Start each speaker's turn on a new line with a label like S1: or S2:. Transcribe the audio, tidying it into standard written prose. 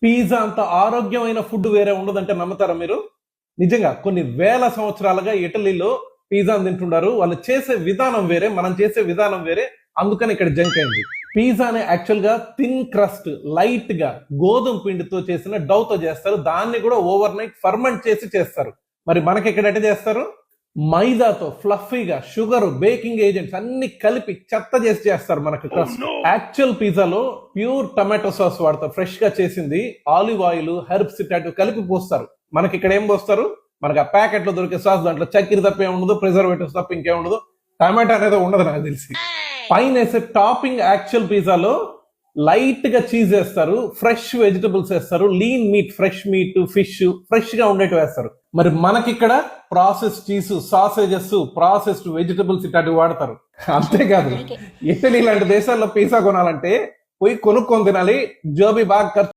S1: Pizza అంత ఆరోగ్యమైన food వేరే ఉండదంటే నమ్ముతారా మీరు? నిజంగా కొన్ని వేల సంవత్సరాలుగా ఇటలీలో పిజ్జా తింటున్నారు. వాళ్ళు చేసే విధానం వేరే, మనం చేసే విధానం వేరే. అందుకని ఇక్కడ జంక్ అయింది. పిజ్జాని యాక్చువల్ గా థిన్ క్రస్ట్, లైట్ గా గోధుమ పిండితో చేసిన డౌ తో చేస్తారు. దాన్ని కూడా ఓవర్ నైట్ ఫర్మెంట్ చేసి చేస్తారు. మరి మనకి ఇక్కడ ఎట్ట చేస్తారు? మైదాతో ఫ్లఫీగా షుగర్, బేకింగ్ ఏజెంట్స్ అన్ని కలిపి చెత్త చేసి చేస్తారు మనకు క్రస్ట్. యాక్చువల్ పిజ్జాలో ప్యూర్ టమాటో సాస్ వాడతారు, ఫ్రెష్ గా చేసింది. ఆలివ్ ఆయిల్, హెర్బ్స్ ఇట్లాంటివి కలిపి పోస్తారు. మనకి ఇక్కడ ఏం పోస్తారు? మనకి ఆ ప్యాకెట్ లో దొరికే సాస్ దాంట్లో చక్కెర తప్ప ఏమి ఉండదు, ప్రిజర్వేటివ్స్ తప్ప ఇంకేం ఉండదు. టమాటా అనేది ఉండదు నాకు తెలిసి. పైన వేసే టాపింగ్ యాక్చువల్ పిజ్జాలో లైట్ గా చీజ్ వేస్తారు, ఫ్రెష్ వెజిటబుల్స్ వేస్తారు, lean meet, fresh meet, fish fresh గా ఉండేవి వేస్తారు. మరి మనకి ఇక్కడ process cheese, sausages, processed vegetables ఇట్లాంటివి వాడతారు. అంతేకాదు ఇటలీ లాంటి దేశాల్లో పిజ్జా కొనాలంటే పోయి కొనుక్కొని తినాలి. జోబీ బాగా ఖర్చు